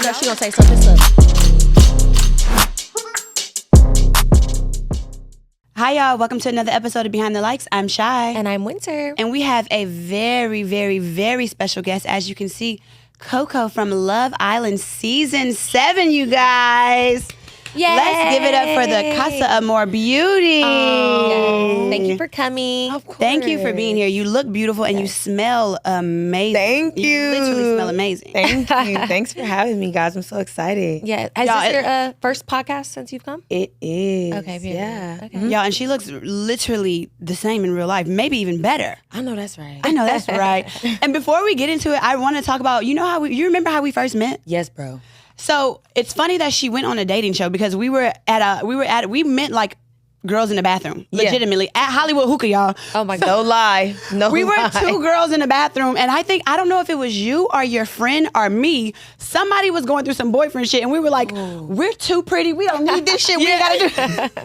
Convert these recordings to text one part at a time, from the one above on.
know she gonna say something. Hi, y'all. Welcome to another episode of Behind the Likes. I'm Shy. And I'm Winter. And we have a very, very, very special guest. As you can see, Coco from Love Island Season 7, you guys. Yay. Let's give it up for the Casa, Amor beauty. Yes. Thank you for coming. Of course. Thank you for being here. You look beautiful and you smell amazing. Thank you. You literally smell amazing. Thank you. Thanks for having me, guys. I'm so excited. Yeah. Is Y'all, this your first podcast since you've come? It is. Okay, beautiful. Yeah. Okay. Y'all, and she looks literally the same in real life, maybe even better. I know that's right. I know that's right. And before we get into it, I want to talk about, you remember how we first met? Yes, bro. So it's funny that she went on a dating show because we met like girls in the bathroom, legitimately at Hollywood Hookah, y'all. Oh my No God. lie. No We were lie. two girls in the bathroom, and I don't know if it was you or your friend or me. Somebody was going through some boyfriend shit, and we were like, we're too pretty. We don't need this shit. We ain't gotta do.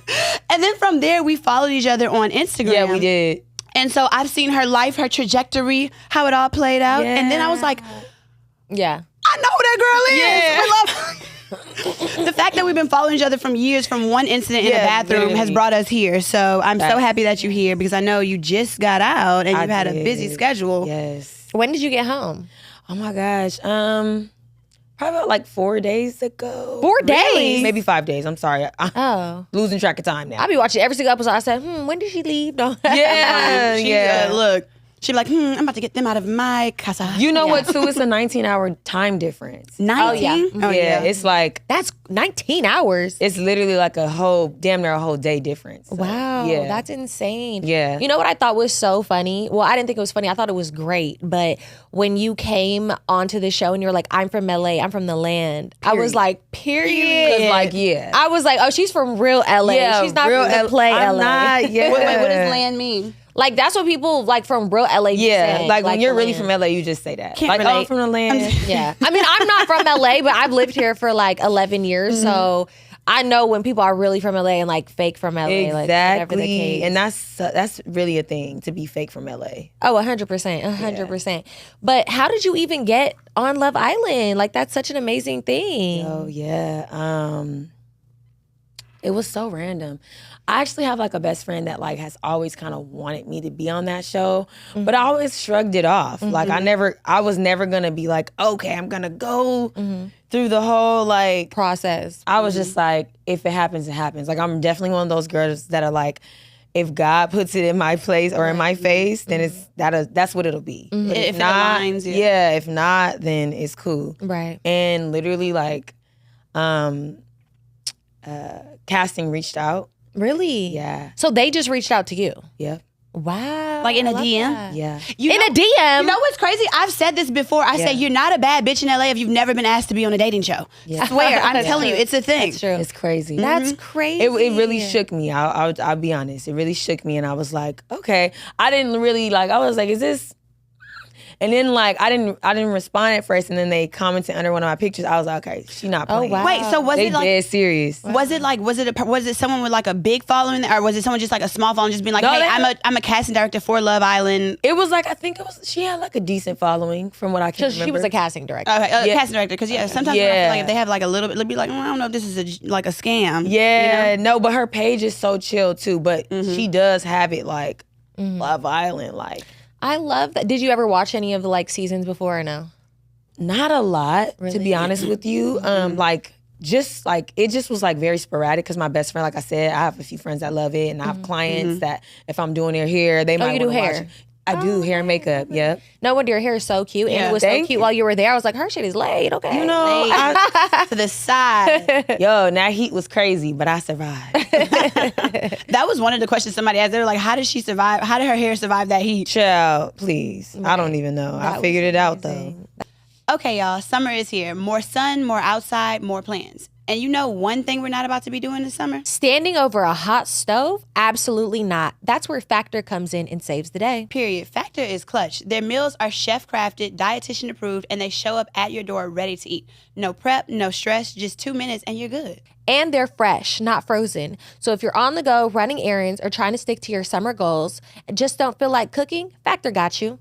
And then from there, we followed each other on Instagram. Yeah, we did. And so I've seen her life, her trajectory, how it all played out. And then I was like, Yeah. I know who that girl is. We love her. The fact that we've been following each other from years from one incident in the bathroom has literally. brought us here. So I'm so happy that you're here because I know you just got out and you've had a busy schedule. Yes. When did you get home? Oh my gosh. Probably about like 4 days ago. 4 days? Maybe 5 days. I'm sorry. I'm Oh. losing track of time now. I be watching every single episode. I said, when did she leave? No. Yeah. She, look, she'd be like, I'm about to get them out of my casa. You know what, too? It's a 19-hour time difference. 19? Oh, yeah. It's like, That's 19 hours. it's literally like damn near a whole day difference. So, Wow, yeah. that's insane. Yeah. You know what I thought was so funny? Well, I didn't think it was funny. I thought it was great. But when you came onto the show and you were like, I'm from LA, I'm from the land, I was like, period. 'Cause, like, yeah. I was like, oh, she's from real LA. Yeah, She's not real from the play I'm LA. not, yeah. Wait, what does land mean? Like, that's what people like from real LA be Yeah, saying, like when you're the really land. from LA, you just say that. Can't like, oh, relate. I'm from the land. Yeah. I mean, I'm not from LA, but I've lived here for like 11 years. So I know when people are really from LA and like fake from LA. Like, whatever the Exactly. case. And that's really a thing, to be fake from LA. Oh, 100%, 100%. But how did you even get on Love Island? Like, that's such an amazing thing. Oh, yeah. It was so random. I actually have like a best friend that like has always kind of wanted me to be on that show, but I always shrugged it off. Like I was never gonna be like, okay, I'm gonna go through the whole like Process. I was just like, if it happens, it happens. Like, I'm definitely one of those girls that are like, if God puts it in my place or in my face, then that's what it'll be. But If it aligns, yeah. If not, then it's cool. Right. And literally, like, casting reached out. Really? Yeah. So they just reached out to you? Yep. Wow. Like in a I love DM? that. Yeah. You In know- a DM? You know what's crazy? I've said this before. I say you're not a bad bitch in LA if you've never been asked to be on a dating show. I swear, I'm telling you, it's a thing. That's true. It's crazy. That's crazy. It really shook me. I'll be honest. It really shook me, and I was like, okay. I didn't really like. I was like, is this? And then like I didn't respond at first, and then they commented under one of my pictures. I was like, okay, she not playing. wow. Wait, so was They it like? dead serious. Was it someone with like a big following, or was it someone just like a small following, just being like, No, hey, they- I'm a casting director for Love Island? It was like she had like a decent following from what I can Because remember. she was a casting director. Okay, casting director, because sometimes when I feel like Yeah. if they have like a little bit, they'll be like, I don't know if this is a scam. Yeah, no, but her page is so chill too. But she does have it like Love Island, like I love that. Did you ever watch any of the like seasons before or no? not a lot to Really? be honest with you. Like just like it just was like very sporadic because my best friend, like I said, I have a few friends that love it, and I have clients that if I'm doing their hair, they might you do wanna watch hair? it. I do hair and makeup. Yep. No wonder your hair is so cute. And Yeah. it was so Thank cute you. while you were there. I was like, her shit is laid. Okay. You know, To the side. yo, that heat was crazy, but I survived. That was one of the questions somebody asked. They were like, how did she survive? How did her hair survive that heat? Child, please. I don't even know. That I figured was it out though. amazing. Okay, y'all, summer is here. More sun, more outside, more plans. And you know one thing we're not about to be doing this summer? Standing over a hot stove? Absolutely not. That's where Factor comes in and saves the day. Period. Factor is clutch. Their meals are chef crafted, dietitian approved, and they show up at your door ready to eat. No prep, no stress, just 2 minutes and you're good. And they're fresh, not frozen. So if you're on the go, running errands, or trying to stick to your summer goals, and just don't feel like cooking, Factor got you.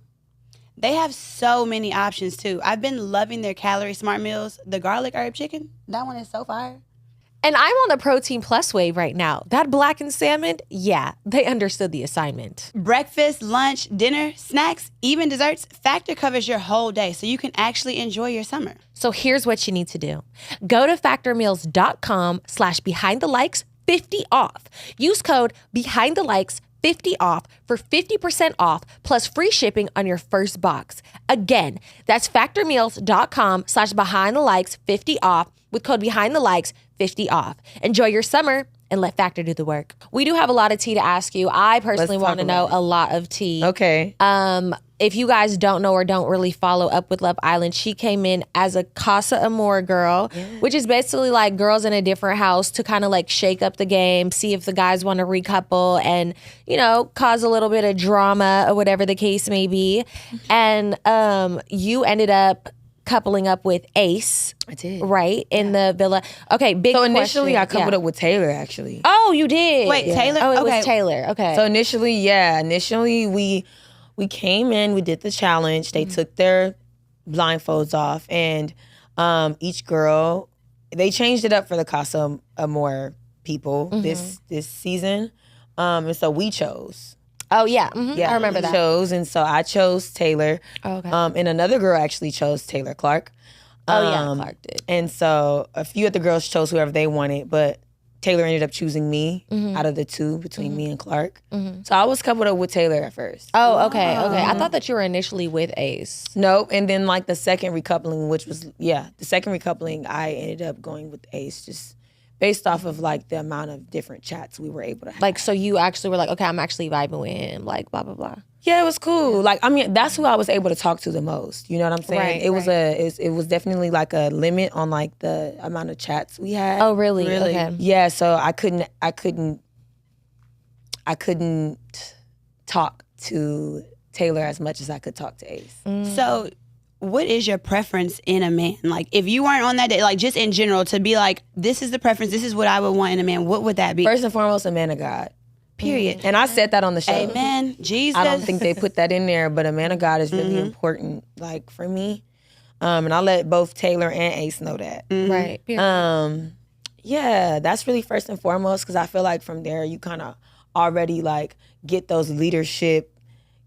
They have so many options too. I've been loving their Calorie Smart meals. The garlic herb chicken, that one is so fire. And I'm on the Protein Plus wave right now. That blackened salmon, yeah, they understood the assignment. Breakfast, lunch, dinner, snacks, even desserts, Factor covers your whole day so you can actually enjoy your summer. So here's what you need to do. Go to factormeals.com/behindthelikes 50 off. Use code behindthelikes 50 off for 50% off plus free shipping on your first box. Again, that's factormeals.com/behindthelikes 50 off with code behindthelikes 50 off. Enjoy your summer and let Factor do the work. We do have a lot of tea to ask you. I personally want to know a lot of tea. Okay. If you guys don't know or don't really follow Up with Love Island, she came in as a Casa Amor girl, which is basically like girls in a different house to kind of like shake up the game, see if the guys want to recouple and, you know, cause a little bit of drama or whatever the case may be. And you ended up coupling up with Ace. I did. Right? In the villa. Okay, big So initially question. I coupled up with Taylor, actually. Oh, you did? Wait, Taylor? Oh, it Okay. was Taylor. Okay. So initially we came in, we did the challenge. They took their blindfolds off, and each girl, they changed it up for the Casa Amor people this season. And so we chose. Oh, yeah. Mm-hmm. I remember that. Chose, and so I chose Taylor. Oh, okay. And another girl actually chose Taylor Clark. Oh, yeah, Clark did. And so a few of the girls chose whoever they wanted, but Taylor ended up choosing me out of the two between me and Clark. So I was coupled up with Taylor at first. Oh, okay. I thought that you were initially with Ace. Nope. And then like the second recoupling, I ended up going with Ace just based off of like the amount of different chats we were able to have. Like, so you actually were like, okay, I'm actually vibing with him, like, blah, blah, blah. Yeah, it was cool. Like, I mean, that's who I was able to talk to the most. You know what I'm saying? Right, It was definitely like a limit on like the amount of chats we had. Oh, really? Okay. Yeah, so I couldn't talk to Taylor as much as I could talk to Ace. So what is your preference in a man? Like, if you weren't on that day, like just in general, to be like, this is the preference, this is what I would want in a man, what would that be? First and foremost, a man of God. Period. And I said that on the show. Amen. Jesus. I don't think they put that in there, but a man of God is really important, like for me. And I let both Taylor and Ace know that. Right. Yeah, that's really first and foremost, because I feel like from there you kind of already like get those leadership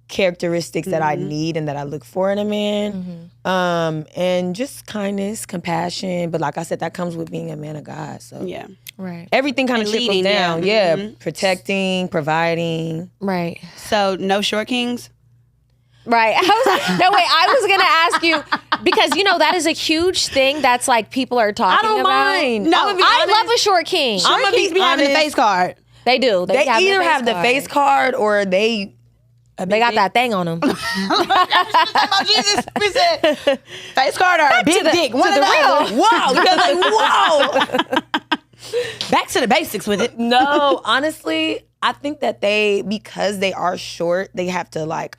characteristics that I need and that I look for in a man. And just kindness, compassion. But like I said, that comes with being a man of God. So Yeah. Right. everything kind of And trickles leading, down. yeah. Yeah, protecting, providing. Right. So no short kings? Right. I was going to ask you, because, you know, that is a huge thing that's like people are talking about. I don't mind. No, I'ma be I honest. love a short king. I'ma Short kings be be having the honest. face card. They do. They either have the card. face card or they They got that thing on them. Oh, Jesus. We said face card or a big dick. One to of the those. real. wow. You're like, whoa. Back to the basics with it. No, honestly, I think that because they are short, they have to like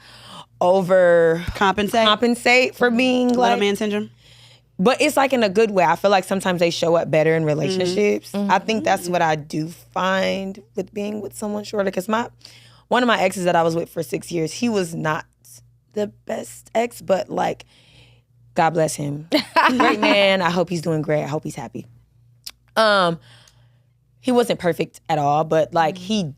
compensate for being Little like man syndrome. But it's like in a good way. I feel like sometimes they show up better in relationships. I think that's what I do find with being with someone shorter. Because one of my exes that I was with for 6 years, he was not the best ex, but like, God bless him. Great man. I hope he's doing great. I hope he's happy. He wasn't perfect at all, but like he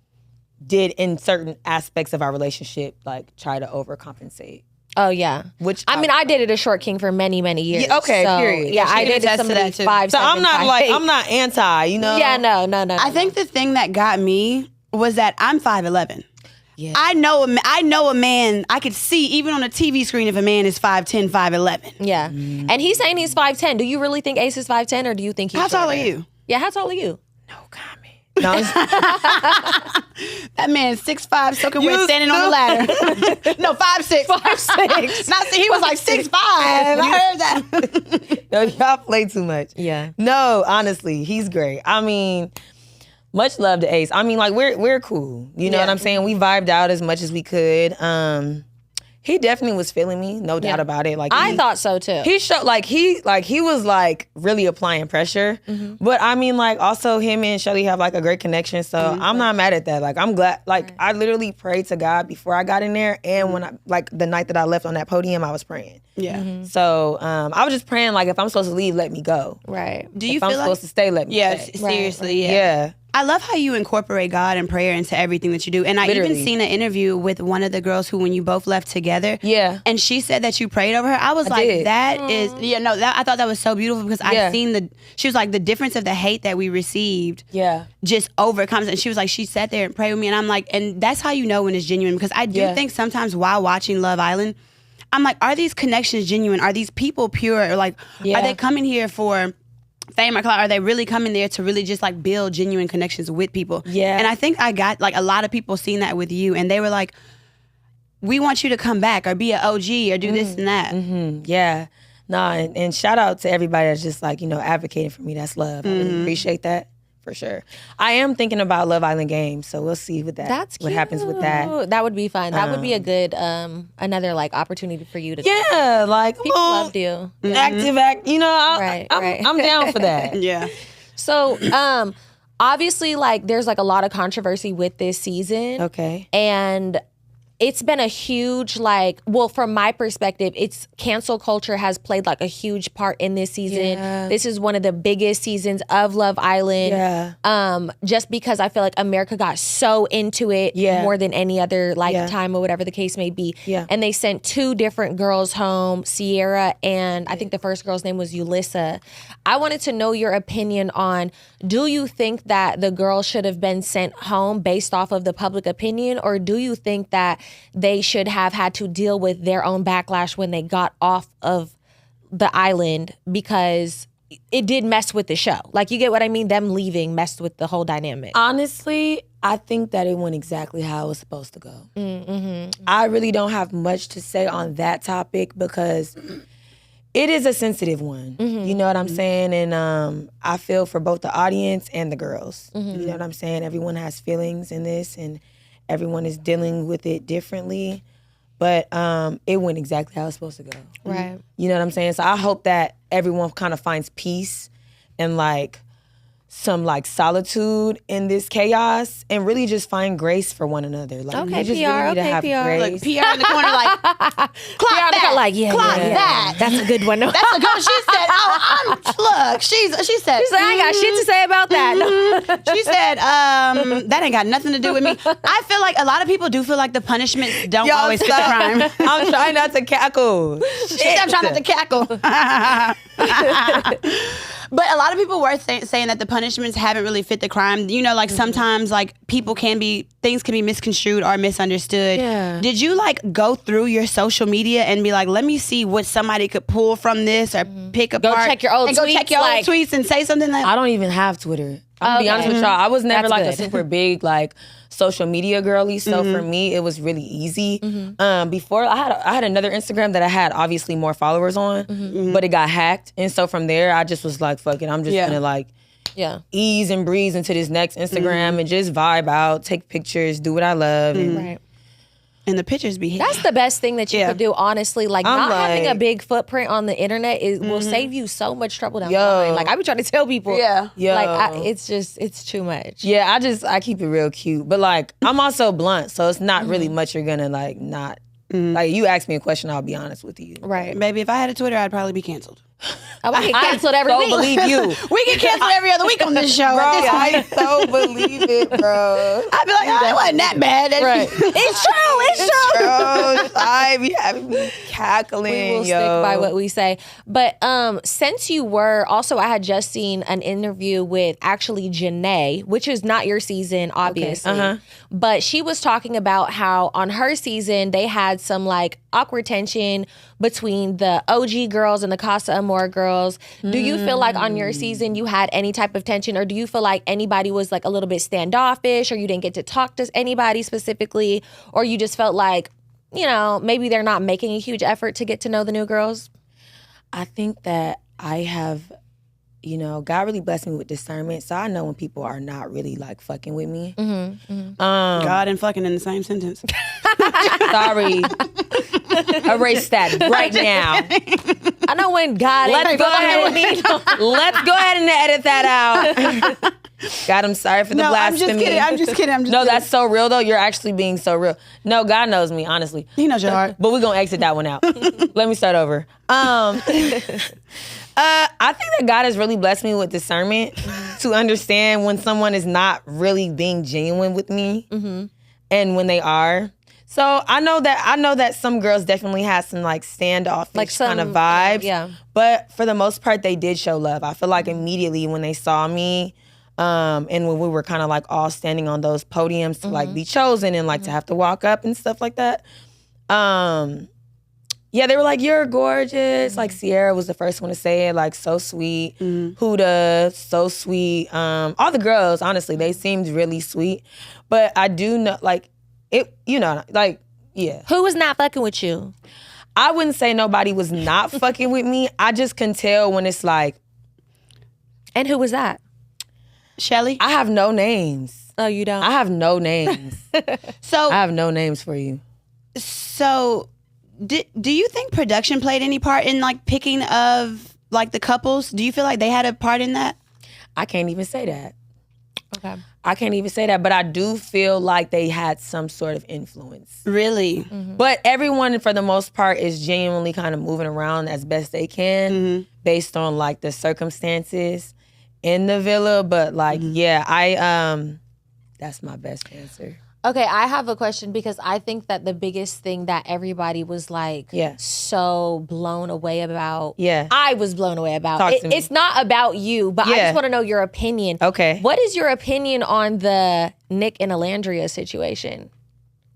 did in certain aspects of our relationship, like try to overcompensate. Oh, yeah. Which I mean, I dated a short king for many, many years. Yeah, okay, so, period. Yeah, She I can dated attest to somebody that, too. 5, So 7, I'm not 5, like 8. I'm not anti, you know. Yeah, no. I think the thing that got me was that I'm 5'11". Yeah. I know a man, I could see even on a TV screen if a man is 5'10", 5'11". Yeah. And he's saying he's 5'10". Do you really think Ace is 5'10", or do you think he's How tall are shorter? you? Yeah, how tall are you? No comment. No, That man 6'5", soaking wet, standing on the ladder. No, 5'6". 5'6". Not he was like 6'5". I heard that. no, y'all play too much. Yeah. No, honestly, he's great. I mean, much love to Ace. I mean, like we're cool. You know what I'm saying? We vibed out as much as we could. He definitely was feeling me, no doubt about it. Like I thought so too. He showed he was like really applying pressure. But I mean, like also him and Shelly have like a great connection. So I'm not mad at that. Like I'm glad. Like I literally prayed to God before I got in there, and when I like the night that I left on that podium, I was praying. Yeah. So I was just praying like if I'm supposed to leave, let me go. Right. Do you If feel I'm supposed to stay, let me stay. seriously, Yeah. I love how you incorporate God and prayer into everything that you do. And I even Literally. seen an interview with one of the girls who, when you both left together, and she said that you prayed over her. I was like, did. that is, I thought that was so beautiful because I seen she was like, the difference of the hate that we received just overcomes. And she was like, she sat there and prayed with me. And I'm like, and that's how you know when it's genuine, because I do think sometimes while watching Love Island, I'm like, are these connections genuine? Are these people pure? Or like, are they coming here for fame or clout? Are they really coming there to really just like build genuine connections with people? Yeah. And I think I got like a lot of people seen that with you, and they were like, we want you to come back or be an OG or do this and that. Yeah. No, and shout out to everybody that's just like, advocating for me. That's love. I really appreciate that. For sure. I am thinking about Love Island games, so we'll see with that. That's what cute. happens with that. That would be fun. That would be a good another like opportunity for you to like people loved you. Active act, I'm down for that. Yeah. So obviously like there's like a lot of controversy with this season. Okay. And it's been a huge from my perspective, it's cancel culture has played like a huge part in this season. Yeah. This is one of the biggest seasons of Love Island. Yeah. Just because I feel like America got so into it more than any other time or whatever the case may be. Yeah. And they sent 2 different girls home, Sierra and I think the first girl's name was Yulissa. I wanted to know your opinion on, do you think that the girl should have been sent home based off of the public opinion, or do you think that they should have had to deal with their own backlash when they got off of the island, because it did mess with the show? Like, you get what I mean? Them leaving messed with the whole dynamic. Honestly, I think that it went exactly how it was supposed to go. I really don't have much to say on that topic because it is a sensitive one. You know what I'm saying? And I feel for both the audience and the girls. You know what I'm saying? Everyone has feelings in this, and everyone is dealing with it differently. But it went exactly how it's supposed to go. Right. You know what I'm saying? So I hope that everyone kind of finds peace and like some like solitude in this chaos, and really just find grace for one another. Like, Okay, we just PR, really need to okay, have PR. grace. Like PR in the corner, like clock that, Like, clock that. That's a good one. That's a good. She said, "Oh, look." She said, She's like, I ain't got shit to say about that. She said, that ain't got nothing to do with me. I feel like a lot of people do feel like the punishments don't always fit the crime. I'm trying not to cackle. She said, I'm trying not to cackle. But a lot of people were saying that the punishments haven't really fit the crime. You know, like sometimes like things can be misconstrued or misunderstood. Yeah. Did you like go through your social media and be like, let me see what somebody could pull from this or pick apart? check your old and go check tweets, your like- old tweets and say something like, I don't even have Twitter. I'm gonna be honest with y'all. I was never That's like good. a super big like social media girly. So for me, it was really easy. Before I had another Instagram that I had obviously more followers on, but it got hacked. And so from there, I just was like, fuck it. I'm just gonna like ease and breeze into this next Instagram and just vibe out, take pictures, do what I love. And Right. and the pictures be That's the best thing that you could do, honestly. Like, I'm not having a like- big footprint on the internet will save you so much trouble down the Yo. line. Like, I be trying to tell people. Yeah. Yo. Like, it's too much. Yeah, I keep it real cute. But like, I'm also blunt, so it's not really much you're gonna like not. Like, you ask me a question, I'll be honest with you. Right. Baby, if I had a Twitter, I'd probably be canceled. I would get canceled every week. believe you. We get canceled every other week on this show. Bro, at this I point. so believe it, bro. I'd be like, oh, it wasn't that bad. Right. It's true. It's true. Bro, I be having me cackling, We will yo. stick by what we say. But since you were, also I had just seen an interview with actually Janae, which is not your season, obviously. But she was talking about how on her season, they had some like awkward tension between the OG girls and the Casa Amor girls. Do you feel like on your season you had any type of tension, or do you feel like anybody was like a little bit standoffish, or you didn't get to talk to anybody specifically, or you just felt like, you know, maybe they're not making a huge effort to get to know the new girls? I think that I have, God really blessed me with discernment, so I know when people are not really like fucking with me. God and fucking in the same sentence. Sorry. Erase that right now. I know when God Let's go ahead and edit that out. God, I'm sorry for the blasphemy. I'm just kidding. No, that's so real though. You're actually being so real. No, God knows me, honestly. He knows your heart. But we're gonna exit that one out. Let me start over. I think that God has really blessed me with discernment to understand when someone is not really being genuine with me, and when they are. So I know that some girls definitely had some like standoffish kind of vibes. Yeah. But for the most part, they did show love. I feel like immediately when they saw me, and when we were kind of like all standing on those podiums to like be chosen and like to have to walk up and stuff like that. Yeah, they were like, "You're gorgeous." Like Sierra was the first one to say it, like so sweet. Huda, so sweet. All the girls, honestly, they seemed really sweet. But I do know, like it, yeah. Who was not fucking with you? I wouldn't say nobody was not fucking with me. I just can tell when it's like. And who was that? Shelly? I have no names. Oh, you don't? I have no names. So I have no names for you. So, do you think production played any part in like picking of like the couples? Do you feel like they had a part in that? I can't even say that. Okay. I can't even say that, but I do feel like they had some sort of influence. Really? But everyone, for the most part, is genuinely kind of moving around as best they can based on like the circumstances in the villa. But like, yeah, that's my best answer. Okay, I have a question because I think that the biggest thing that everybody was like so blown away about. Yeah. I was blown away about. Talk to me. It's not about you, but I just want to know your opinion. Okay. What is your opinion on the Nick and Alandria situation?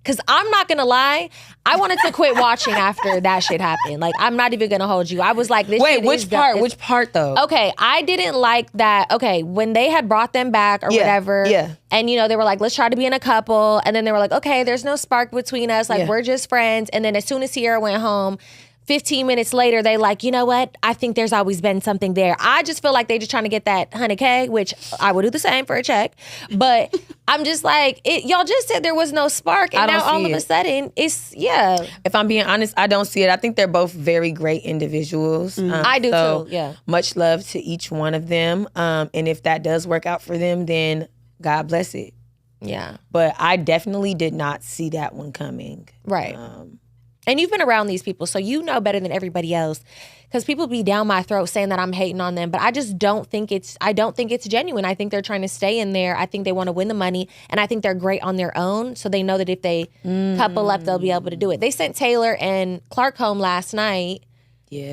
Because I'm not going to lie, I wanted to quit watching after that shit happened. Like, I'm not even going to hold you. I was like, this shit which is part? dumb. Which part though? Okay, I didn't like that. Okay, when they had brought them back or whatever, and they were like, let's try to be in a couple, and then they were like, okay, there's no spark between us, like we're just friends. And then as soon as Sierra went home, 15 minutes later, they like, you know what? I think there's always been something there. I just feel like they just trying to get that 100K, which I would do the same for a check. But I'm just like, y'all just said there was no spark, and now all of a sudden, it's, If I'm being honest, I don't see it. I think they're both very great individuals. I do too, yeah. Much love to each one of them. And if that does work out for them, then God bless it. Yeah. But I definitely did not see that one coming. Right. And you've been around these people, so you know better than everybody else. Because people be down my throat saying that I'm hating on them, but I just don't think it's genuine. I think they're trying to stay in there. I think they want to win the money, and I think they're great on their own. So they know that if they couple up, they'll be able to do it. They sent Taylor and Clark home last night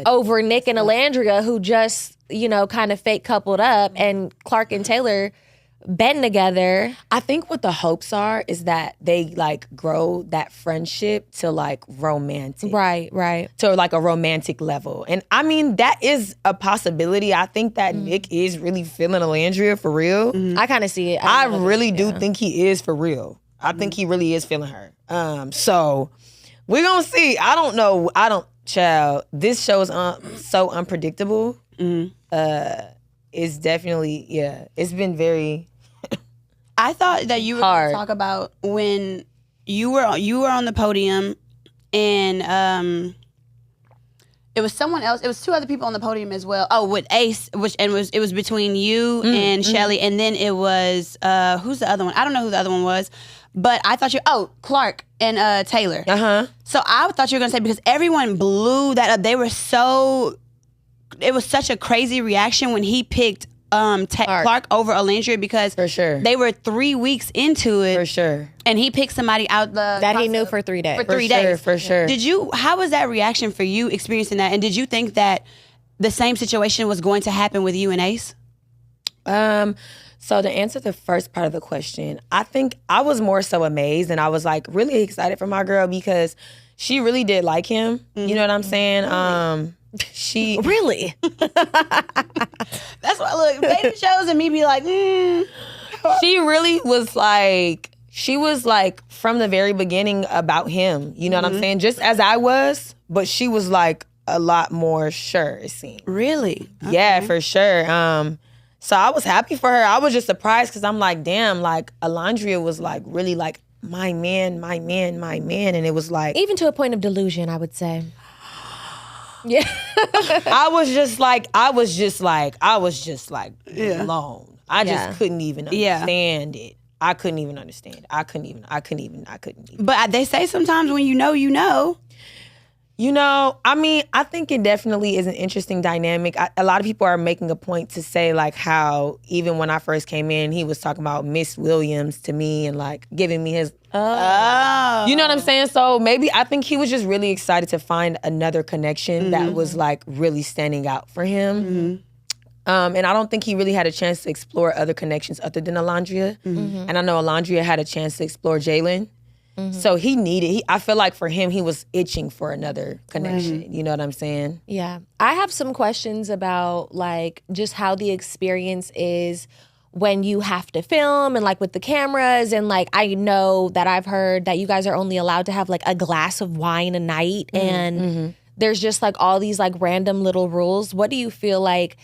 over Nick and Alandria, who just, kind of fake coupled up, and Clark and Taylor been together. I think what the hopes are is that they like grow that friendship to like romantic. Right. To like a romantic level. And I mean, that is a possibility. I think that Nick is really feeling Alandria for real. I kind of see it. I really do think he is for real. I think he really is feeling her. So we're gonna see. I don't know. Child, this show is so unpredictable. It's definitely, it's been very I thought that you were going to talk about when you were on the podium, and it was someone else. It was two other people on the podium as well. Oh, with Ace, it was between you and Shelly, and then it was who's the other one? I don't know who the other one was, but I thought Clark and Taylor. So I thought you were going to say, because everyone blew that up. They were it was such a crazy reaction when he picked Clark over Alandria, because for sure they were 3 weeks into it, for sure, and he picked somebody out that he knew for 3 days. For 3 days, for sure. How was that reaction for you experiencing that? And did you think that the same situation was going to happen with you and Ace? So to answer the first part of the question, I think I was more so amazed, and I was like really excited for my girl because she really did like him. You know what I'm saying? She really. That's why look, dating shows and me be like, She really was like, from the very beginning about him. You know what I'm saying? Just as I was, but she was like a lot more sure, it seemed. Really? Okay. Yeah, for sure. So I was happy for her. I was just surprised because I'm like, damn, like Alandria was like really like my man, my man, my man. And it was like, Even to a point of delusion, I would say. Yeah. I was just like blown. I just couldn't even understand it. I couldn't even understand. I couldn't even. But they say sometimes when you know, you know. You know, I mean, I think it definitely is an interesting dynamic. A lot of people are making a point to say like how even when I first came in, he was talking about Miss Williams to me and like giving me his, you know what I'm saying? So maybe I think he was just really excited to find another connection that was like really standing out for him. And I don't think he really had a chance to explore other connections other than Alondria. And I know Alondria had a chance to explore Jalen. So I feel like for him, he was itching for another connection. You know what I'm saying? Yeah. I have some questions about like just how the experience is when you have to film and like with the cameras. And like, I know that I've heard that you guys are only allowed to have like a glass of wine a night. And there's just like all these like random little rules. What do you feel like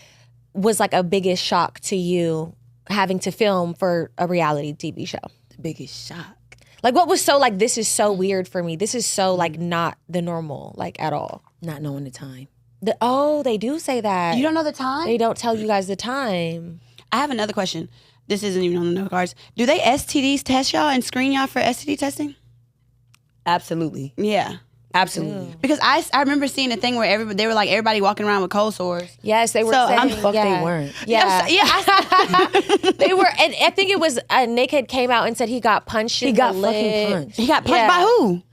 was like a biggest shock to you having to film for a reality TV show? The biggest shock. Like, what was so, like, this is so weird for me. This is so, like, not the normal, like, at all. Not knowing the time. They do say that. You don't know the time? They don't tell you guys the time. I have another question. This isn't even on the note cards. Do they STDs test y'all and screen y'all for STD testing? Absolutely. Yeah. Absolutely. Because I remember seeing a thing where they were like everybody walking around with cold sores. Yes, they were So, saying. They weren't. Yeah. Yeah. They were, and I think it was, Nick had came out and said he got punched in the lip. Fucking punched. He got punched by who?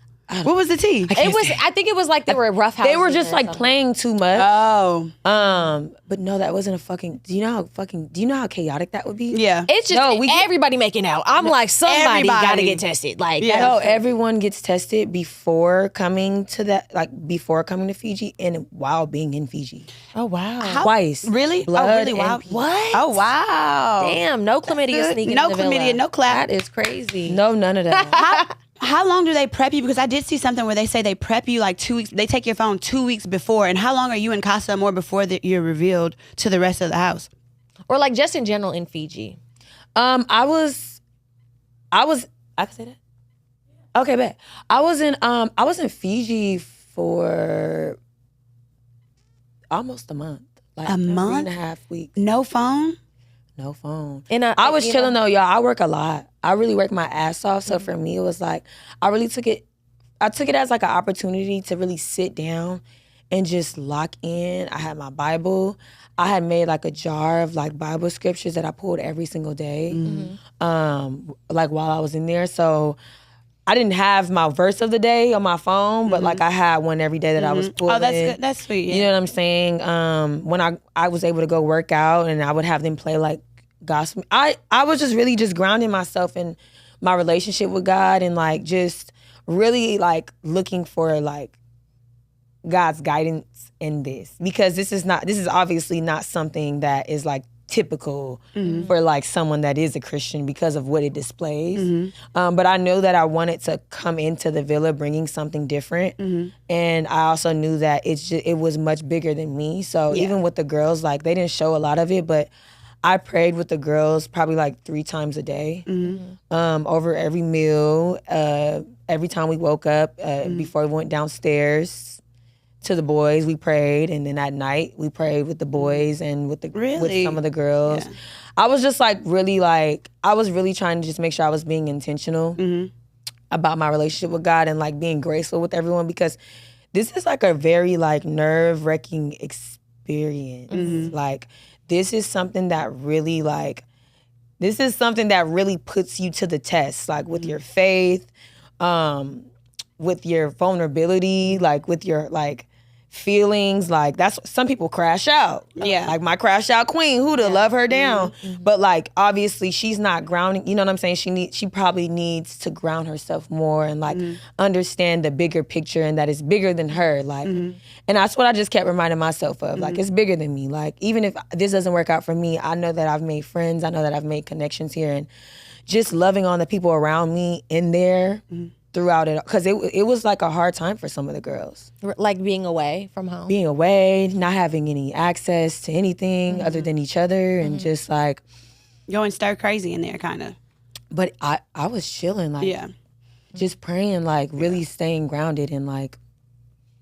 What was the tea? I think it was like they were roughhousing. They were just like playing too much. Oh. But no, that wasn't a fucking. Do you know how chaotic that would be? Yeah. It's just everybody making out. I'm like, somebody got to get tested. Like, No, everyone gets tested before coming to Fiji and while being in Fiji. Oh wow. Twice. Really? Blood really? Wow. and pee. What? Oh wow. Damn, no chlamydia sneaking No in the chlamydia, villa. no clap. That is crazy. No, none of that. How long do they prep you? Because I did see something where they say they prep you like 2 weeks. They take your phone 2 weeks before. And how long are you in Casa Amor before you're revealed to the rest of the house? Or like just in general in Fiji. I can say that? Okay, bet. I was in Fiji for almost a month. Like A month? 3.5 weeks. No phone? No phone. I was chilling though, y'all. I work a lot. I really work my ass off. So for me, it was like, I took it as like an opportunity to really sit down and just lock in. I had my Bible. I had made like a jar of like Bible scriptures that I pulled every single day, like while I was in there. So I didn't have my verse of the day on my phone, but like I had one every day that I was pulling. Oh, that's good. That's sweet. Yeah. You know what I'm saying? When I was able to go work out and I would have them play like gospel. I was just really just grounding myself in my relationship with God and like just really like looking for like God's guidance in this, because this is obviously not something that is like typical for like someone that is a Christian because of what it displays. But I knew that I wanted to come into the villa bringing something different. And I also knew that it was much bigger than me. So even with the girls, like they didn't show a lot of it, but I prayed with the girls probably like 3 times a day, over every meal, every time we woke up, before we went downstairs to the boys, we prayed, and then at night we prayed with the boys and with some of the girls. Yeah. I was just like I was really trying to just make sure I was being intentional about my relationship with God and like being graceful with everyone, because this is like a very like nerve-wracking experience. Like this is something that really puts you to the test, like with your faith, with your vulnerability, like with your like feelings. Like that's, some people crash out. Yeah. Like my crash out queen, who'da love her down. But like obviously she's not grounding, you know what I'm saying? She probably needs to ground herself more and like understand the bigger picture and that it's bigger than her. Like, and that's what I just kept reminding myself of. Like it's bigger than me. Like even if this doesn't work out for me, I know that I've made friends. I know that I've made connections here, and just loving on the people around me in there throughout it, because it was like a hard time for some of the girls. Like being away from home. Being away, not having any access to anything other than each other, and just like going stir crazy in there, kind of. But I was chilling, like just praying, like really staying grounded and like.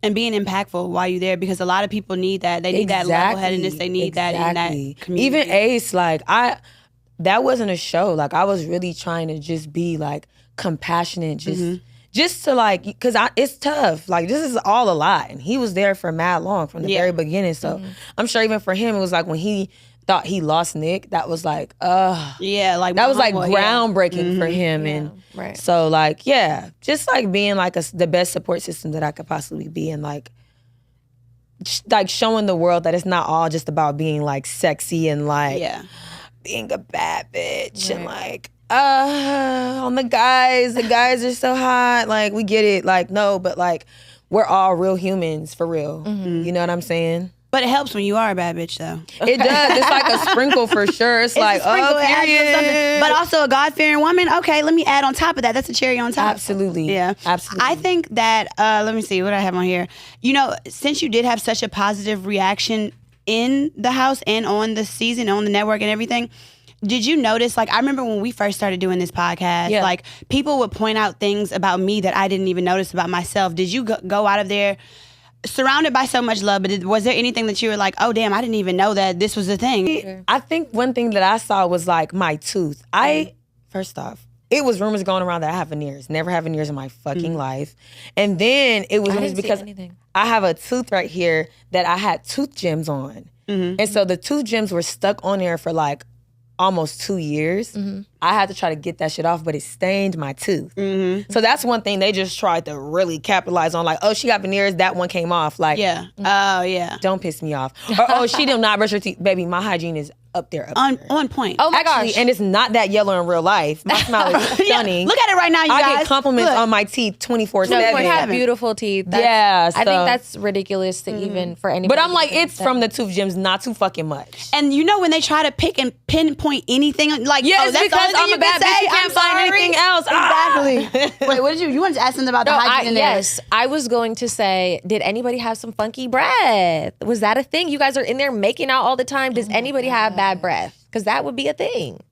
And being impactful while you're there, because a lot of people need that. They need that level-headedness. They need that in that community. Even Ace, like that wasn't a show. Like I was really trying to just be like compassionate, just to like, because it's tough. Like this is all a lot, and he was there for mad long from the very beginning. So I'm sure even for him, it was like when he thought he lost Nick, that was like, like that was like groundbreaking for him, and so like just like being like the best support system that I could possibly be, and like showing the world that it's not all just about being like sexy and like being a bad bitch and like on the guys are so hot, like we get it, like no, but like we're all real humans for real. You know what I'm saying? But it helps when you are a bad bitch, though. It does. It's like a sprinkle for sure. It's like, period. But also a God-fearing woman. Okay, let me add on top of that. That's a cherry on top. Absolutely. Yeah. Absolutely. I think that, let me see, what do I have on here? You know, since you did have such a positive reaction in the house and on the season, on the network and everything, did you notice, like, I remember when we first started doing this podcast, like, people would point out things about me that I didn't even notice about myself. Did you go out of there surrounded by so much love, but was there anything that you were like, oh damn, I didn't even know that this was a thing? I think one thing that I saw was like my tooth. First off, it was rumors going around that I have veneers. Never had veneers in my fucking life. And then it was rumors because I have a tooth right here that I had tooth gems on. And so the tooth gems were stuck on there for like almost 2 years. I had to try to get that shit off, but it stained my tooth. So that's one thing they just tried to really capitalize on. Like, oh, she got veneers, that one came off. Like, don't piss me off. Or, oh, she did not brush her teeth. Baby, my hygiene is up there. On point. Oh my gosh. And it's not that yellow in real life. My smile is stunning. Look at it right now, you guys. I get compliments on my teeth 24/7. No, you have beautiful teeth. I think that's ridiculous to even for anybody. But I'm like, it's from the tooth gems, not too fucking much. And you know when they try to pick and pinpoint anything, like, yes, that's because I'm a bad bitch, you can't find anything else. Exactly. Wait, what did you wanted to ask something about the hygiene in there? Yes, I was going to say, did anybody have some funky breath? Was that a thing? You guys are in there making out all the time. Does anybody have bad breath? Because that would be a thing.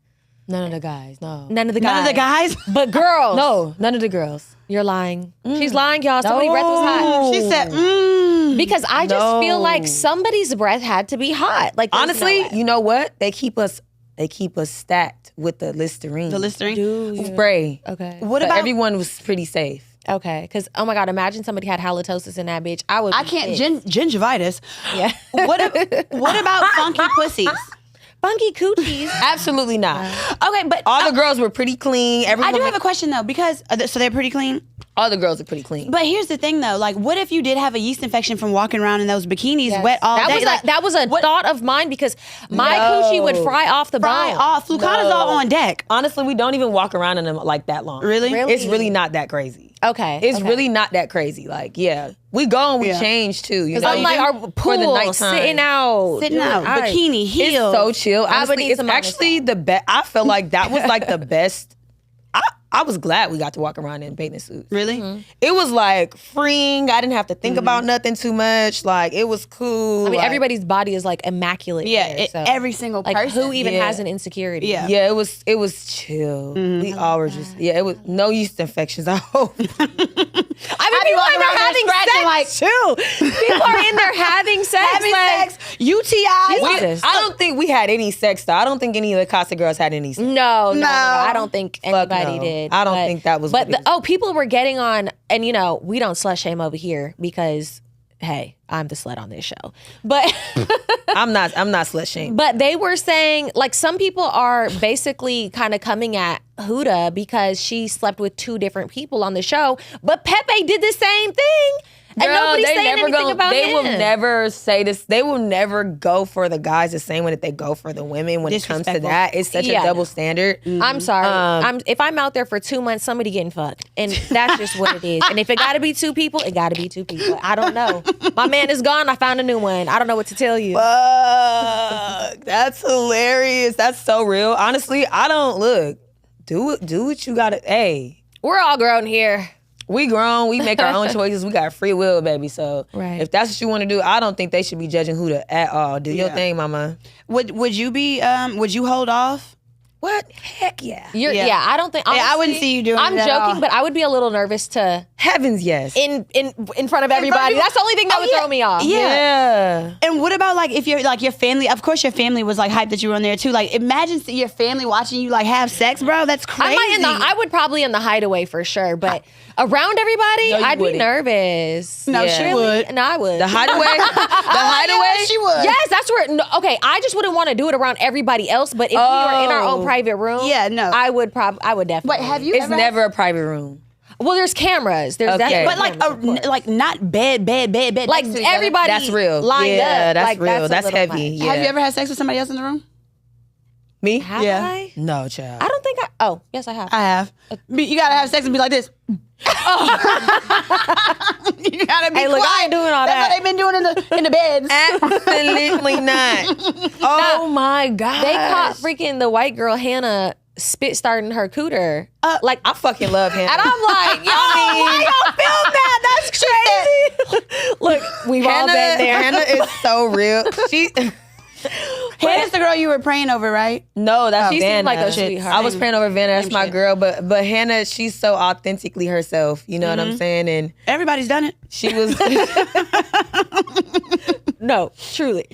None of the guys, no. None of the guys. None of the guys? But girls. No, none of the girls. You're lying. She's lying, y'all. Somebody's breath was hot. She said, Because I just feel like somebody's breath had to be hot. Like, honestly, you know what? They keep us stacked with the Listerine. The Listerine? Spray. Okay. What about everyone was pretty safe. Okay, because oh my God, imagine somebody had halitosis in that bitch. I can't gingivitis. Yeah. What about funky pussies? Funky coochies? Absolutely not. Okay, but all the girls were pretty clean. I do have a question though, because so they're pretty clean. All the girls are pretty clean. But here's the thing though, like, what if you did have a yeast infection from walking around in those bikinis wet all day? That was a thought of mine, because my coochie would fry off the bone. Fluconazole on deck. Honestly, we don't even walk around in them like that long. Really? It's really not that crazy. Okay. It's really not that crazy. Like, we go and we change too. You know, I'm like, our pool, sitting out, bikini, heels. It's so chill. Honestly, it's actually the best. I feel like that was like the best. I was glad we got to walk around in bathing suits. Really? It was like freeing. I didn't have to think about nothing too much. Like, it was cool. I mean, everybody's body is like immaculate. Yeah, so. Every single person. Like, who even has an insecurity? Yeah, it was chill. We all were just, it was no yeast infections, I hope. I mean, people are in there having sex, like, chill. People are in there having sex. UTIs. I don't think we had any sex, though. I don't think any of the Casa girls had any sex. No. I don't think anybody did. I don't think that was. But people were getting on, and you know, we don't slut shame over here because, hey, I'm the slut on this show. But I'm not slut shamed. But they were saying, like, some people are basically kind of coming at Huda because she slept with 2 different people on the show. But Pepe did the same thing. And nobody's saying anything about him. They will never say this. They will never go for the guys the same way that they go for the women when it comes to that. It's such a double standard. I'm sorry. If I'm out there for 2 months, somebody getting fucked. And that's just what it is. And if it got to be 2 people, it got to be 2 people. I don't know. My man is gone. I found a new one. I don't know what to tell you. Fuck. That's hilarious. That's so real. Honestly, I don't look. Do what you got to. Hey. We're all grown here. We grown, we make our own choices. We got free will, baby. So if that's what you want to do, I don't think they should be judging Huda at all. Do your thing, mama. Would you be? Would you hold off? What? Heck yeah. Yeah, I don't think. Honestly, I wouldn't see you doing I'm it at joking, all. but I would be a little nervous to Heavens, yes. in front of everybody. That's the only thing that would throw me off. Yeah. And what about like if you're like your family? Of course, your family was like hyped that you were on there too. Like, imagine your family watching you like have sex, bro. That's crazy. I would probably in the hideaway for sure, but around everybody, No, you I'd be wouldn't. nervous. No, she would. No, I would. The hideaway? The hideaway? She would. Yes, that's where. No, okay, I just wouldn't want to do it around everybody else. But if we were in our own private room, Yeah, no. I would definitely. Wait, have you It's ever? never a private room. Well, there's cameras. There's Okay. definitely But like, cameras, of course. like not bed. like next to each other. everybody. That's real. Lined Yeah, up. that's like, real. a That's little heavy. much. Yeah. Have you ever had sex with somebody else in the room? Me? Have Yeah. I? No, child. I don't think I. Oh, yes, I have. I have. You gotta have sex and be like this. You gotta be Hey, look, I quiet. ain't doing all That's that. what they've been doing in the beds. Absolutely not. Oh my God. They caught freaking the white girl Hannah spit starting her cooter. Like I fucking love him. and I'm like, yo, why y'all film that? That's crazy. Look, we've all been there. Hannah is so real. She Hannah's the girl you were praying over, right? No, that's She Vanna. seemed like a sweetheart. I was praying over Vanna. That's Same my shit. girl. But Hannah, she's so authentically herself. You know what I'm saying? And Everybody's done it. she was. No, truly.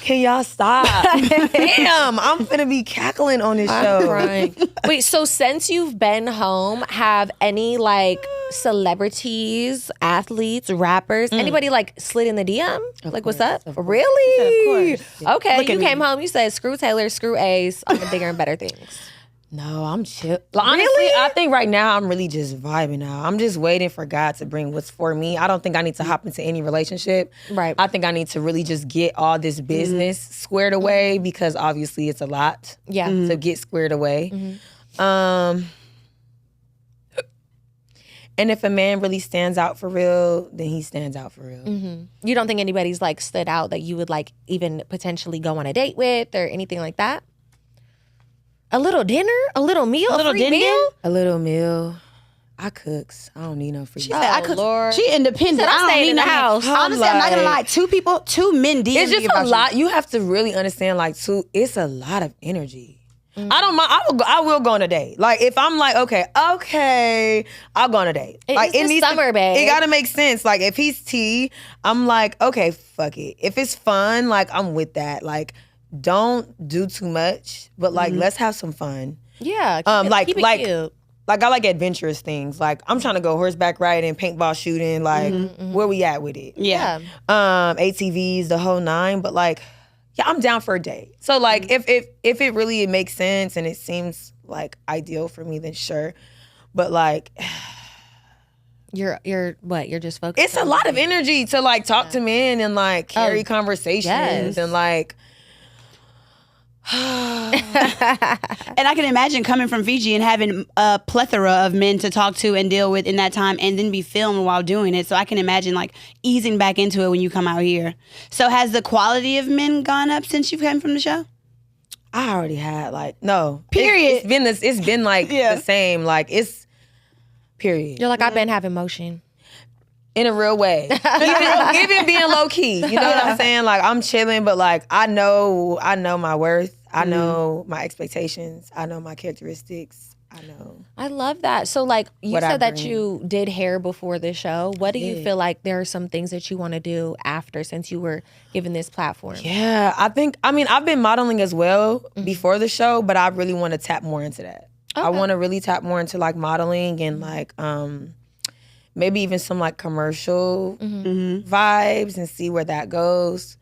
Can y'all stop? Damn, I'm finna be cackling on this show. Crying. Wait, so since you've been home, have any like celebrities, athletes, rappers, anybody like slid in the DM? Like, what's up? Really? Of course. Okay, Look at you me. came home, you said screw Taylor, screw Ace on the bigger and better things. No, I'm chill. Like, honestly, I think right now I'm really just vibing now. I'm just waiting for God to bring what's for me. I don't think I need to hop into any relationship. Right. I think I need to really just get all this business squared away because obviously it's a lot. Yeah. To get squared away. And if a man really stands out for real, then he stands out for real. You don't think anybody's like stood out that you would like even potentially go on a date with or anything like that? A little dinner? A little meal? A free din-din? meal? A little meal. I cooks. I don't need no free. I Oh, could. Lord. She independent. Said, I'm I don't staying need in the no man. house. Honestly, I'm not gonna lie. like- Two men DM It's me just about a you. lot. You have to really understand, like, too. It's a lot of energy. I don't mind. I will go on a date. Like, if I'm like, okay, I'll go on a date. Like, It's the needs summer, babe. It gotta make sense. Like, if he's T, I'm like, okay, fuck it. If it's fun, like, I'm with that. Like, don't do too much, but like, let's have some fun. Yeah. Keep it cute. Like, I like adventurous things. Like, I'm trying to go horseback riding, paintball shooting. Like, where we at with it? Yeah. ATVs, the whole nine. But like, yeah, I'm down for a date. So like, if it really makes sense and it seems like ideal for me, then sure. But like, You're what? You're just focused. it's a on lot of energy to like talk to men and like carry conversations yes. and like. And I can imagine coming from Fiji and having a plethora of men to talk to and deal with in that time and then be filmed while doing it. So I can imagine like easing back into it when you come out here. So has the quality of men gone up since you've come from the show? I already had like no Period. It's been this. It's been like Yeah. the same. Like it's period. You're like, I've been having motion. In a real way. even being low key. You know what I'm saying? Like I'm chilling, but like I know my worth. I know my expectations. I know my characteristics. I know. I love that. So like you What I said that bring. you did hair before the show. What do you feel like there are some things that you want to do after since you were given this platform? Yeah, I've been modeling as well before the show, but I really want to tap more into that. I want to really tap more into like modeling and like maybe even some like commercial vibes and see where that goes.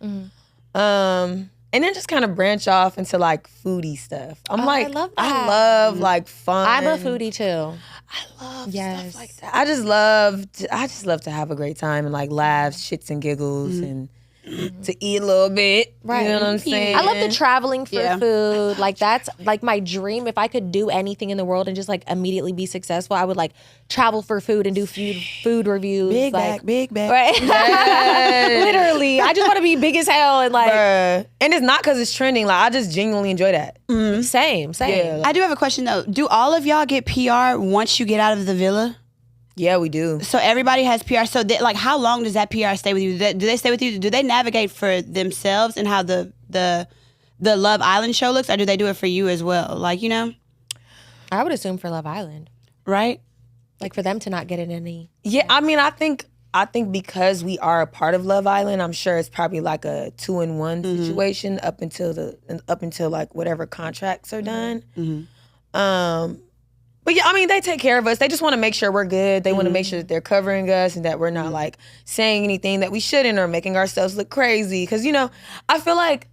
And then just kind of branch off into like foodie stuff. I'm I love that. I love like fun. I'm a foodie too. I love Yes. stuff like that. I just love to have a great time and like laughs, shits and giggles and to eat a little bit. Right. You know what I'm saying? I love the traveling for Yeah. food. Like that's like my dream. If I could do anything in the world and just like immediately be successful, I would like travel for food and do food reviews. Big like, back, big back. Right. Literally. I just want to be big as hell and like Bruh. And it's not because it's trending. Like I just genuinely enjoy that. same. Yeah. I do have a question though. Do all of y'all get PR once you get out of the villa? Yeah, we do. So everybody has PR. So like, how long does that PR stay with you? Do they stay with you? Do they navigate for themselves and how the the Love Island show looks, or do they do it for you as well? Like, you know? I would assume for Love Island. Right? Like for them to not get in any. Yeah, I mean, I think because we are a part of Love Island, I'm sure it's probably like a 2-in-1 situation up until like whatever contracts are done. But yeah, I mean, they take care of us. They just want to make sure we're good. They want to make sure that they're covering us and that we're not like saying anything that we shouldn't or making ourselves look crazy. Because, you know, I feel like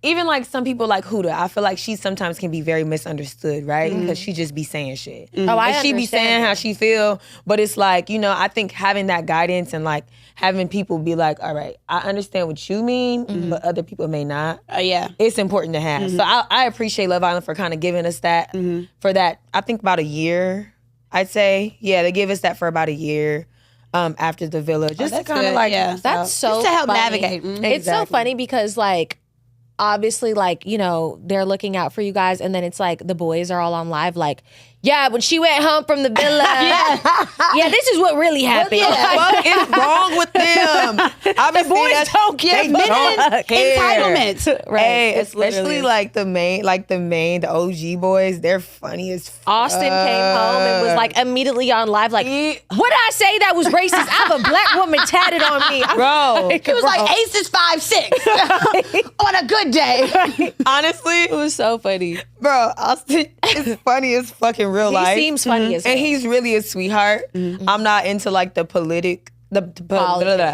even like some people like Huda, I feel like she sometimes can be very misunderstood, right? Because she just be saying shit. Oh, I and she be saying how she feel, but it's like, you know, I think having that guidance and like having people be like, all right, I understand what you mean, but other people may not. Yeah. It's important to have. So I appreciate Love Island for kind of giving us that for that, I think about a year, I'd say. Yeah, they give us that for about a year. After the villa, just to kind of like, That's so just to help funny. navigate. It's so funny because like, obviously, like, you know, they're looking out for you guys, and then it's like the boys are all on live, like, yeah, when she went home from the villa, yeah, this is what really happened. What is wrong with them? The boys don't give entitlements. Right. Hey, especially like the OG boys, they're funny as fuck. Austin came home and was like immediately on live, like, what did I say that was racist? I have a black woman tatted on me. Bro. He was like, Ace is 5'6" on a good day. Honestly, It was so funny. bro, Austin is funny as fucking real life. He seems funny as well. And he's really a sweetheart. I'm not into like the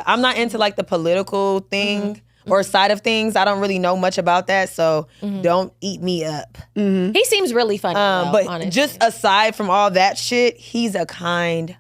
I'm not into like the political thing or side of things. I don't really know much about that, so don't eat me up. He seems really funny, though, But honestly. just aside from all that shit, he's a kind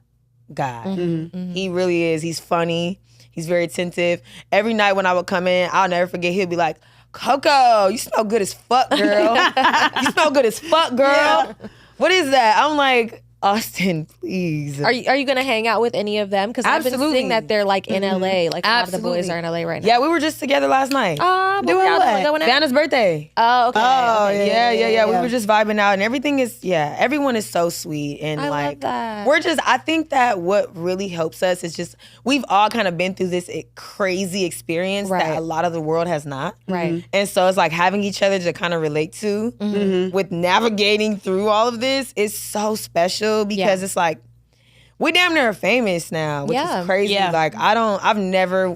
guy. He really is. He's funny. He's very attentive. Every night when I would come in, I'll never forget, he'll be like, Coco, you smell good as fuck, girl. You smell good as fuck, girl. Yeah. What is that? I'm like, Austin, please. Are you gonna hang out with any of them? Because I've been seeing that they're like in LA. Like a lot of the boys are in LA right now. Yeah, we were just together last night. Doing what? Going out? Vanna's birthday. Oh, okay. Yeah. We were just vibing out, and everything is, everyone is so sweet. And I like, love that. I think that what really helps us is just, we've all kind of been through this crazy experience that a lot of the world has not. Right. And so it's like having each other to kind of relate to with navigating through all of this is so special because it's like, we damn near famous now, which is crazy. Yeah. Like, I've never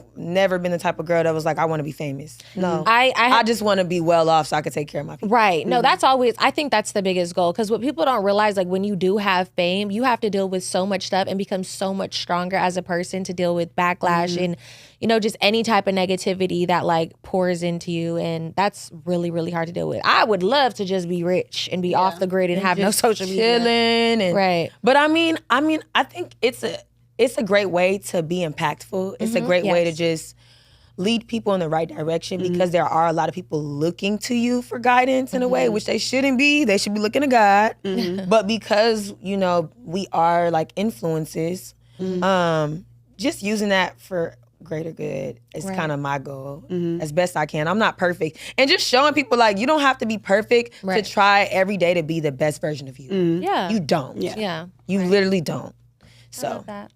been the type of girl that was like, I want to be famous. No. I just want to be well off so I could take care of my people. Right. No, that's always, I think that's the biggest goal. Because what people don't realize, like when you do have fame, you have to deal with so much stuff and become so much stronger as a person to deal with backlash and, you know, just any type of negativity that like pours into you. And that's really, really hard to deal with. I would love to just be rich and be off the grid and have no social media. Chilling and Right. But I mean, I think it's a great way to be impactful. It's a great way to just lead people in the right direction because there are a lot of people looking to you for guidance in a way, which they shouldn't be. They should be looking to God. But because, you know, we are like influences, just using that for greater good is kind of my goal as best I can. I'm not perfect. And just showing people like, you don't have to be perfect to try every day to be the best version of you. Yeah. You don't. Yeah. You literally don't. So, I love that.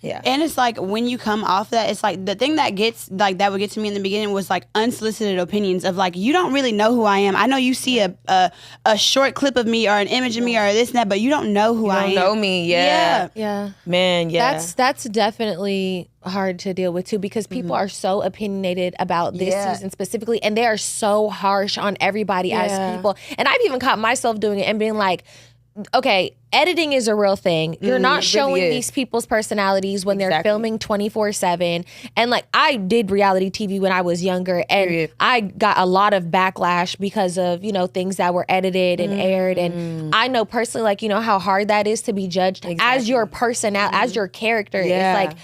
yeah. And it's like when you come off that, it's like the thing that gets like that would get to me in the beginning was like unsolicited opinions of like, you don't really know who I am. I know you see a short clip of me or an image of me or this and that, but you don't know who I am. You don't know me, yeah. Man, yeah. That's definitely hard to deal with too because people are so opinionated about this season specifically, and they are so harsh on everybody as people. And I've even caught myself doing it and being like, okay, editing is a real thing. You're not showing these people's personalities when they're filming 24/7. And like, I did reality TV when I was younger, and I got a lot of backlash because of, you know, things that were edited and aired. And I know personally, like, you know, how hard that is to be judged as your personality, as your character. It's like,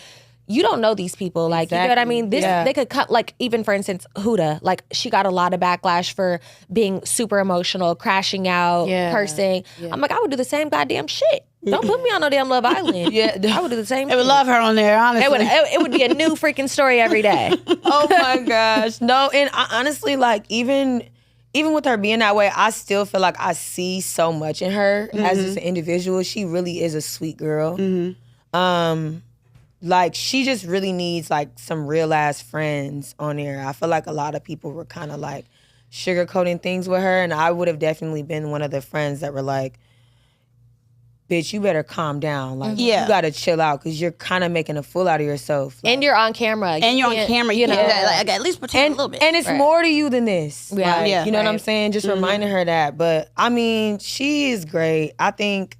you don't know these people. Like, you know what I mean? They could cut, like, even for instance, Huda, like, she got a lot of backlash for being super emotional, crashing out, cursing. I'm like, I would do the same goddamn shit. Don't put me on no damn Love Island. I would do the same They would love her on there, honestly. It would be a new freaking story every day. Oh my gosh. No, and honestly, like, even with her being that way, I still feel like I see so much in her as just an individual. She really is a sweet girl. Like, she just really needs like some real ass friends on there. I feel like a lot of people were kind of like sugarcoating things with her, and I would have definitely been one of the friends that were like, bitch, you better calm down. Like, you gotta chill out because you're kind of making a fool out of yourself. Like, And you're on camera. And you're on camera, you know. Like, at least pretend a little bit. and it's more to you than this. Yeah. Like, you know what I'm saying? Just reminding her that. But I mean, she is great. I think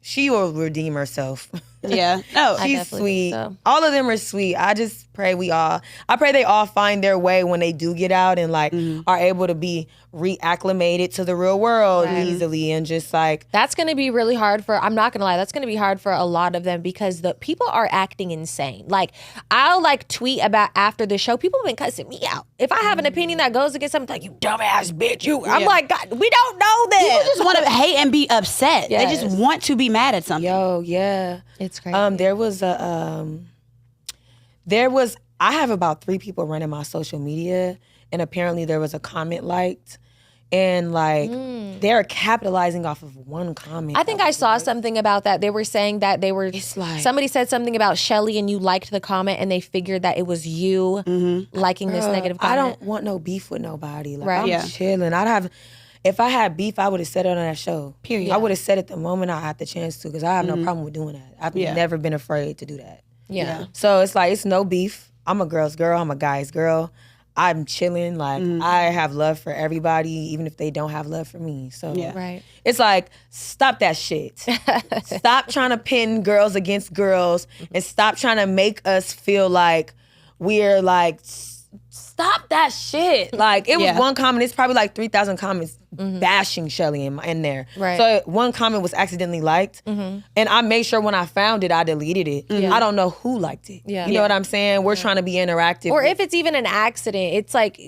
she will redeem herself. Yeah. No, She's sweet. so. All of them are sweet. I just pray I pray they all find their way when they do get out and like are able to be reacclimated to the real world easily and just like. That's going to be really hard for, I'm not going to lie, that's going to be hard for a lot of them because the people are acting insane. Like, I'll like tweet about after the show, people have been cussing me out. If I have an opinion that goes against something, like, you dumbass bitch, I'm like, God, we don't know this. people just want to hate and be upset. Yes. They just want to be mad at something. Yo, yeah. It's crazy. I have about 3 people running my social media, and apparently there was a comment liked, and like they're capitalizing off of one comment. I think I saw something about that. They were saying that they were, somebody said something about Shelly and you liked the comment and they figured that it was you liking this negative comment. I don't want no beef with nobody. Like, Right. I'm chilling. If I had beef, I would have said it on that show. Period. I would have said it the moment I had the chance to, because I have no problem with doing that. I've never been afraid to do that. Yeah. So it's like, it's no beef. I'm a girl's girl. I'm a guy's girl. I'm chilling. Like, I have love for everybody, even if they don't have love for me. So Right. it's like, stop that shit. Stop trying to pin girls against girls and stop trying to make us feel like we're like, stop that shit. Like, it was one comment, it's probably like 3,000 comments bashing Shelly in there. Right. So one comment was accidentally liked, and I made sure when I found it, I deleted it. I don't know who liked it. Yeah. You know what I'm saying? We're trying to be interactive. Or if it's even an accident, it's like,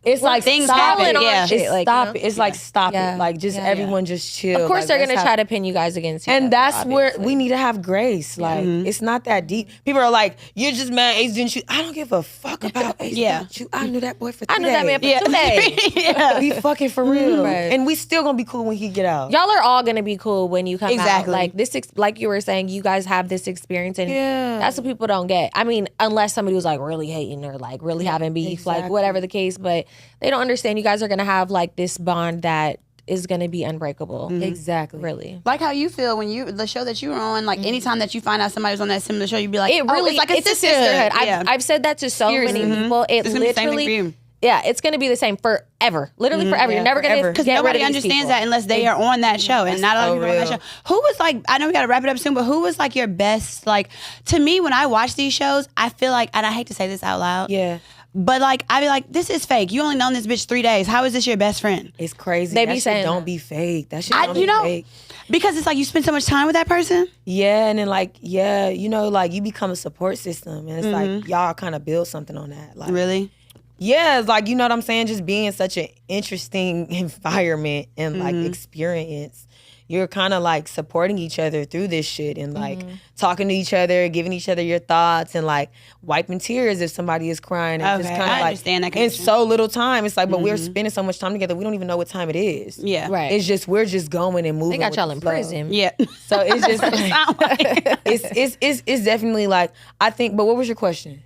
it's like, things stop happen, it. yeah. shit, It's like, stop you know? it. It's like, stop Yeah. it. Like, just everyone just chill. of course Like, they're going to let's try have- to pin you guys against each And other, that's where obviously. we need to have grace. Like, it's not that deep. People are like, you're just mad Ace didn't shoot. I don't give a fuck about Ace didn't shoot. I knew that boy for 3 I knew that man for days. 2 days. Be fucking for real. Right. And we still gonna be cool when he get out. Y'all are all gonna be cool when you come out. Exactly. Like this, like you were saying, you guys have this experience, and Yeah. that's what people don't get. I mean, unless somebody was like really hating or like really having beef, like whatever the case, but they don't understand. You guys are gonna have like this bond that is gonna be unbreakable. Exactly. Really. Like how you feel when the show that you were on, like anytime that you find out somebody's on that similar show, you'd be like, It really, it's like a sisterhood. sisterhood. I've said that to so many people. It It's gonna be the same thing for literally, you. yeah, it's gonna be the same forever. Literally forever. You're never gonna forever. get Because rid nobody of these understands people. that unless they are on that show, and not a lot of so people on that real. show. Who was like? I know we got to wrap it up soon, but who was like your best? Like, to me, when I watch these shows, I feel like, and I hate to say this out loud, Yeah. but like I be like, this is fake. You only known this bitch 3 days. How is this your best friend? It's crazy. They That be shit saying don't that. be fake. That shit don't You be know, fake. because it's like you spend so much time with that person. Yeah, and then like, you know, like you become a support system, and it's like y'all kind of build something on that. Like, Really? yeah, it's like, you know what I'm saying? Just being such an interesting environment and like experience. You're kind of like supporting each other through this shit and like talking to each other, giving each other your thoughts and like wiping tears if somebody is crying. And just Okay, kind of I like, understand that in connection. so little time. It's like, but we're spending so much time together, we don't even know what time it is. Yeah. Right. It's just, we're just going and moving. They got with y'all the in flow. prison. Yeah. So it's just, Sound like- it's definitely like, I think, but what was your question?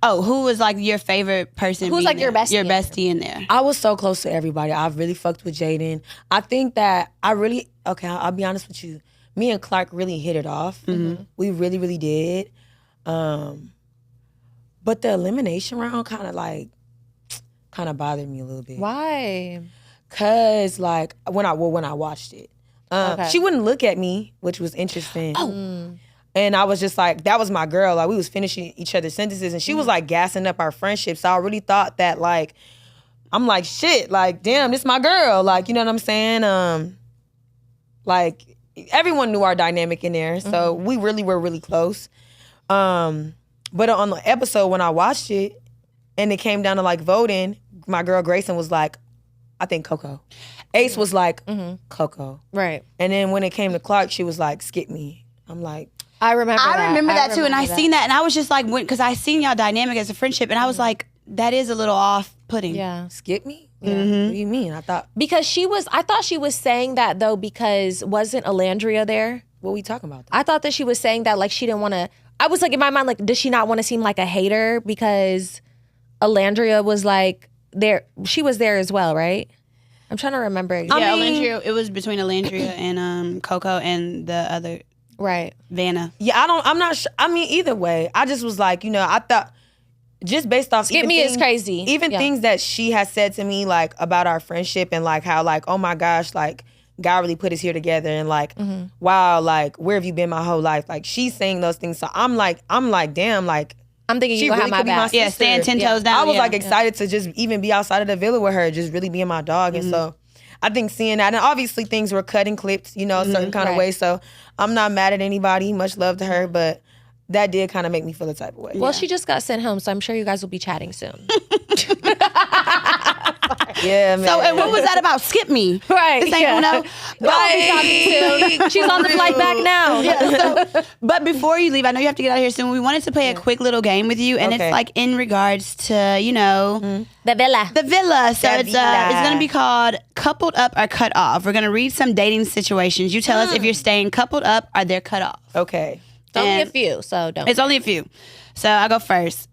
Oh, who was like your favorite person? Who's, being like, your there? bestie Your in there? bestie in there. I was so close to everybody. I really fucked with Jaden. I think that I'll be honest with you. Me and Clark really hit it off. We really, really did. But the elimination round kind of bothered me a little bit. Why? Cause like when I watched it, Okay. she wouldn't look at me, which was interesting. And I was just like, that was my girl. Like, we was finishing each other's sentences, and she was like gassing up our friendship. So I really thought that, like, I'm like, shit, like, damn, this my girl. Like, you know what I'm saying? Like, everyone knew our dynamic in there. So we really were really close. But on the episode when I watched it and it came down to like voting, my girl Grayson was like, I think Coco. Ace was like, Coco. Right. And then when it came to Clark, she was like, skip me. I'm like, I remember that too, and I remember seen that, and I was just like, because I seen y'all dynamic as a friendship, and I was like, that is a little off-putting. Yeah. skip me? What do you mean? I thought, Because I thought she was saying that though because wasn't Alandria there? what we talking about? I thought that she was saying that like she didn't want to, I was like in my mind like, does she not want to seem like a hater because Alandria was like She was there as well, right? I'm trying to remember. Exactly. Yeah, Alandria. It was between Alandria and Coco and the other Right. Vanna. Yeah, I'm not sure. I mean, either way, I just was like, I thought just based off Skip Me is crazy. Even things that she has said to me like about our friendship and like how like, oh my gosh, like God really put us here together and like, wow, like where have you been my whole life? Like she's saying those things. So I'm like, damn, like I'm thinking you gonna have my back. Yeah, stand 10 toes down. I was like excited to just even be outside of the villa with her, just really being my dog. And so I think seeing that, and obviously things were cut and clipped, certain kind of ways. So I'm not mad at anybody. Much love to her, but that did kind of make me feel a type of way. Well, she just got sent home, so I'm sure you guys will be chatting soon. Yeah, man. So, and what was that about? Skip Me. Right. This ain't Uno. Right. She's on the flight back now. Yeah, but before you leave, I know you have to get out of here soon. We wanted to play a quick little game with you, and it's like in regards to, The villa. the villa. So The it's villa. going to be called Coupled Up or Cut Off. We're going to read some dating situations. You tell us if you're staying coupled up or they're cut off. Okay. It's only a And few, so don't. It's only a few. So I'll go first.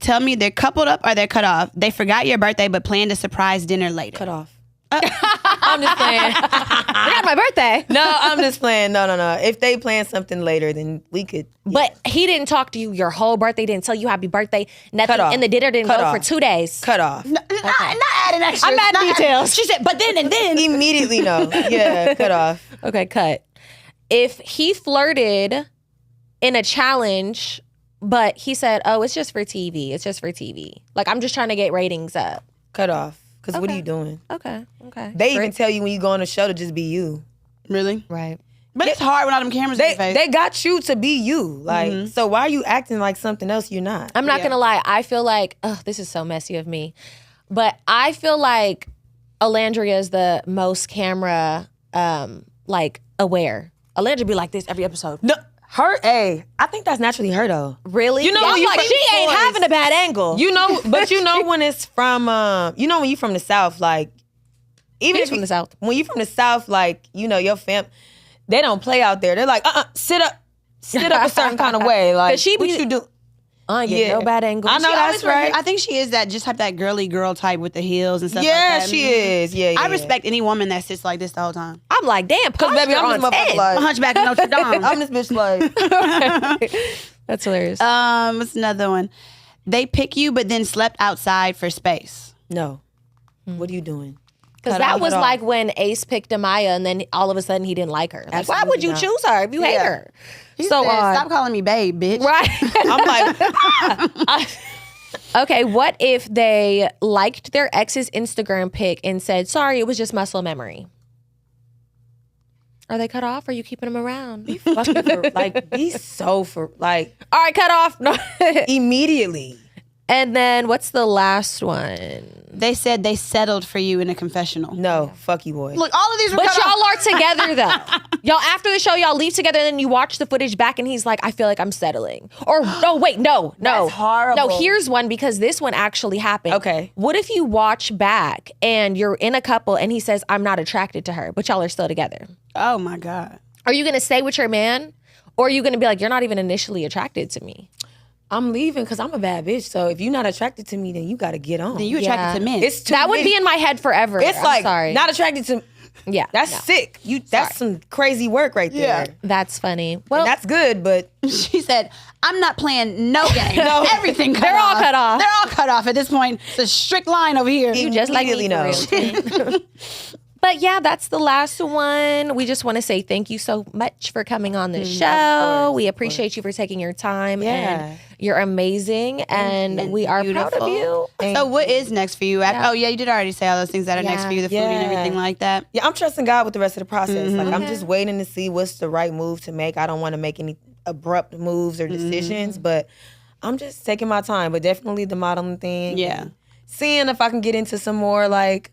Tell me they're coupled up or they're cut off. They forgot your birthday but planned a surprise dinner later. Cut off. I'm just playing. Forgot my birthday. No, I'm just playing. No. If they plan something later, then we could. But he didn't talk to you your whole birthday, didn't tell you happy birthday, nothing. Cut off. And the dinner didn't Cut go off. for 2 days. Cut off. Not adding extras. I'm adding not details. She said, but then and then. Immediately no. Yeah, cut off. Okay, cut. If he flirted in a challenge, but he said, oh, it's just for TV. It's just for TV. Like, I'm just trying to get ratings up. Cut off. Because what are you doing? Okay. They even tell you when you go on the show to just be you. Really? Right. But it's hard when all them cameras in your face. They got you to be you. Like, so why are you acting like something else you're not? I'm not going to lie. I feel like, this is so messy of me. But I feel like Alandria is the most camera, aware. Alandria be like this every episode. No, her, I think that's naturally her though. Really? You know, I'm when you like, from she ain't boys- having a bad angle. But when it's from, when you from the South, like, even He's from the South. When you from the South, like, your fam, they don't play out there. They're like, sit up a certain kind of way. Like, she what be- you do? I get no bad angle. I know She that's always right. I think she is that girly girl type with the heels and stuff like Yeah, that. she is. Yeah, I yeah. respect any woman that sits like this the whole time. I'm like, damn, Because, baby, I'm this motherfucker like, Hunchback of Notre Dame. I'm this bitch like, That's hilarious. What's another one? They pick you but then slept outside for space. no. What are you doing? Because cut that off was at all. like when Ace picked Amaya and then all of a sudden he didn't like her. Like, why would Absolutely you not. choose her if you hate her? He So said, odd. stop calling me babe, bitch. Right. I'm like, Okay, what if they liked their ex's Instagram pic and said, sorry, it was just muscle memory? Are they cut off or are you keeping them around? be so like, All right, cut off. No. immediately. And then what's the last one? They said they settled for you in a confessional. No, fuck you, boy. Look, all of these were But cut y'all off. are together though. Y'all, after the show, y'all leave together and then you watch the footage back and he's like, I feel like I'm settling. Or, no, wait, no. That's horrible. No, here's one because this one actually happened. Okay. What if you watch back and you're in a couple and he says, I'm not attracted to her, but y'all are still together? Oh my God. Are you going to stay with your man? Or are you going to be like, you're not even initially attracted to me? I'm leaving because I'm a bad bitch. So if you're not attracted to me, then you got to get on. Then you attracted to men. It's too That would many- be in my head forever. It's I'm like sorry. not attracted to. Yeah. That's no. sick. That's some crazy work right there. Yeah. That's funny. And Well, that's good, but She said, I'm not playing no game. No. Everything cut They're all off. cut off. They're all cut off at this point. It's a strict line over here. you just like me immediately for real. But yeah, that's the last one. We just want to say thank you so much for coming on the show. We appreciate you for taking your time. Yeah. And you're amazing. And we are proud of beautiful. you. So what is next for you? Yeah. Oh yeah, you did already say all those things that are next Yeah. for you, the food and Yeah. everything like that. yeah, I'm trusting God with the rest of the process. Like I'm just waiting to see what's the right move to make. I don't want to make any abrupt moves or decisions, but I'm just taking my time. But definitely the modeling thing. Yeah. and seeing if I can get into some more like.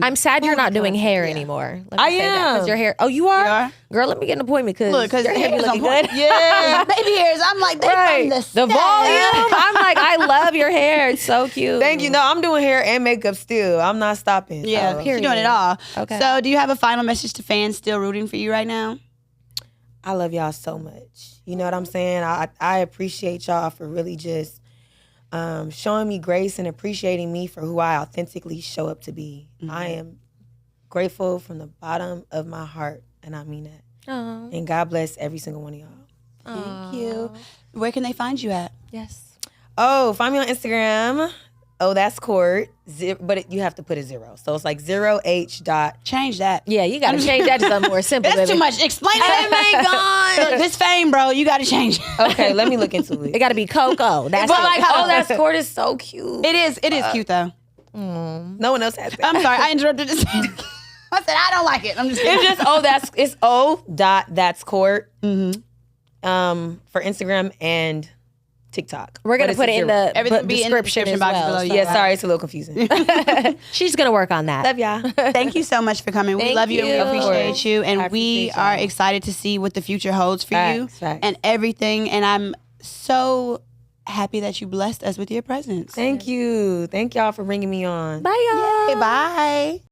I'm sad you're not doing hair anymore. Let me I say that, 'cause am. your hair. Oh, you are? You are? Girl, let me get an appointment because Look, because your hair be looking good. Yeah. baby hairs. I'm like, they Right. from the The States. volume. I'm like, I love your hair. It's so cute. Thank you. No, I'm doing hair and makeup still. I'm not stopping. Yeah, So, you're doing it all. Okay. So do you have a final message to fans still rooting for you right now? I love y'all so much. You know what I'm saying? I appreciate y'all for really just showing me grace and appreciating me for who I authentically show up to be. I am grateful from the bottom of my heart, and I mean that. Oh. And God bless every single one of y'all. Thank you. Where can they find you at? Yes. Oh, find me on Instagram. Oh, that's Court. But you have to put a 0. So it's like 0h dot. Change that. Yeah, you got to change that to something more simple. That's baby. too much. Explain it. Oh my God. Look, this fame, bro. You got to change it. Okay, let me look into It it. got to be Coco. That's But it. like, oh, that's Court is so cute. It is cute, though. No one else has that. I'm sorry. I interrupted this. I said, I don't like it. I'm just kidding. It's just it's that's Court. For Instagram and TikTok. We're going to But put it's it in a 0. the Everything be in the description description as box well. below. So Yeah, sorry, it's a little confusing. she's going to work on that. Love y'all. Thank you so much for coming. We Thank love you and we you. appreciate you. And I we appreciate are y'all. excited to see what the future holds for you Facts. and everything. And I'm so happy that you blessed us with your presence. Thank you. Thank y'all for bringing me on. Bye, y'all. Bye.